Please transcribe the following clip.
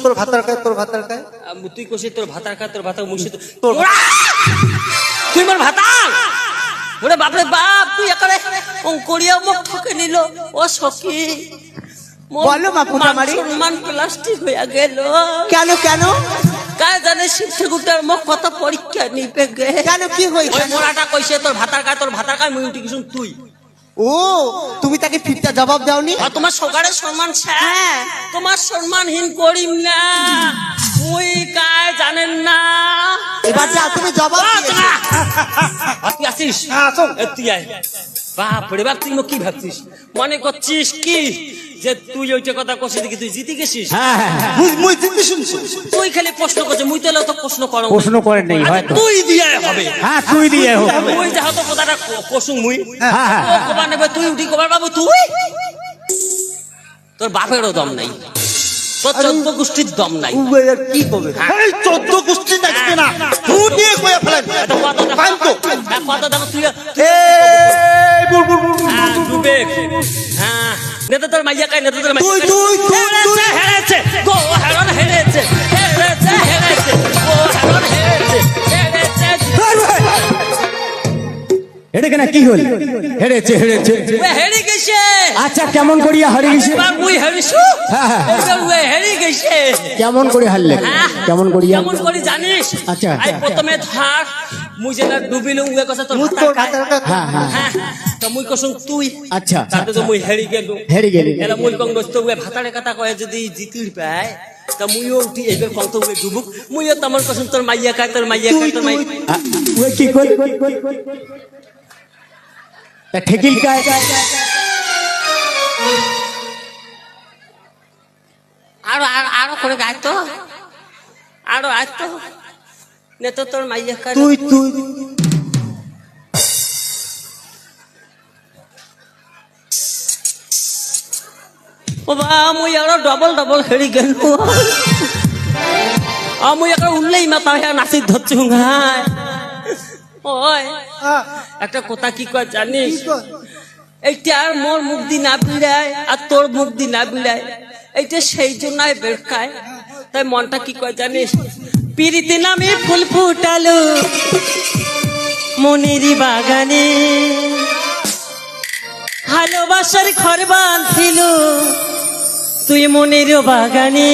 তোর ভাতার খায় তোর ভাতার খায় তুই কষে তোর ভাতার খা তোর ভাতার মুখে তোর তুই মোর ভাতার ওরে বাপরে বাপ তুই একারে অঙ্করিয়া মুখ ঠকে নিল ও সখী বলো মা ফুটামারি সম্মান প্লাস্টিক হয়ে গেল কেন কেন কায় জানে শিক্ষগুটার মুখ কত পরীক্ষা নিবে গে কেন কি হইছে ওই মোরাটা কইছে তোর ভাতার খায় মুই উঠি কিছু তুই ও তুমি তাকে ফিরতা জবাব দাওনি তোমার সকারের সম্মান হ্যাঁ তোমার সম্মানহীন করিম না মুই কায় জানেন না এবার যা তুমি জবাব দিয়েছো তুই আসিস তুই আয় বাপ রে বাপ তুই কি ভাবছিস মনে করছিস কি যে তুই ওইটা কথা কষে দেখি তুই জিতে গেছিস মুই জিতে শুনছি তুই খালি প্রশ্ন করছে মুই তো তো প্রশ্ন করো প্রশ্ন করেন নাই হয়তো তুই দিয়ে হবে হ্যাঁ তুই দিয়ে হোক মুই যাহা তো কথাটা কসুং মুই হ্যাঁ ও কবা নেবে তুই উঠি কবার বাবু তুই তোর বাপেরও দম নাই তোর 14 গোষ্ঠীর দম নাই কি করবে এই 14 গোষ্ঠী দেখবে না তুই নিয়ে কইয়া ফেলেন কথা দেখো তুই এই বুল বুল বুল ডুবে হ্যাঁ নেতা তোর মাইয়া কাই নেতা তোর মাইয়া তুই হেরেছে গো হেরন হেরেছে গো হেরন হেরেছে এটা কেন কি হল হেরেছে ওই হেরে গেছে আচ্ছা কেমন করিয়া হারিয়ে গেছে এবার মুই হেরিছু এবার ওই হেরে গেছে কেমন করে হারলে কেমন করিয়া কেমন করে জানিস আচ্ছা আই প্রথমে ধর মুই যেটা ডুবিলু ওই কথা তোর তোর ভাতার খায় হ্যাঁ তো মুই কসং তুই আচ্ছা তাতে তো মুই হেরি গেলু গেলি এলা মুই কং দোস্ত ওই ভাতারে কথা কয় যদি জিতির পায় তা মুইও উঠি এইবার কত ওই ডুবুক মুইও তেমন কসং তোর মাইয়া কায় তোর মাইয়া ওই কি কই তা ঠেকিল কায় আরো করে গায় তো আরো আয় তো নে তো তোর মাইয়া কায় তুই ও বা মুই আরো ডবল হেরি গেল মুই একটা উঠলেই মাথা নাচি ধরছি হুঙ্গায় ওই একটা কথা কি কয় জানিস এইটা আর মোর মুখ দি না বিড়ায় আর তোর মুখ দি না বিড়ায় এইটা সেই জন্য বেরকায় তাই মনটা কি কয় জানিস পিরিতি নামে ফুল ফুটালো মনেরই বাগানে ভালোবাসার ঘর বাঁধছিল তুই মনের বাগানে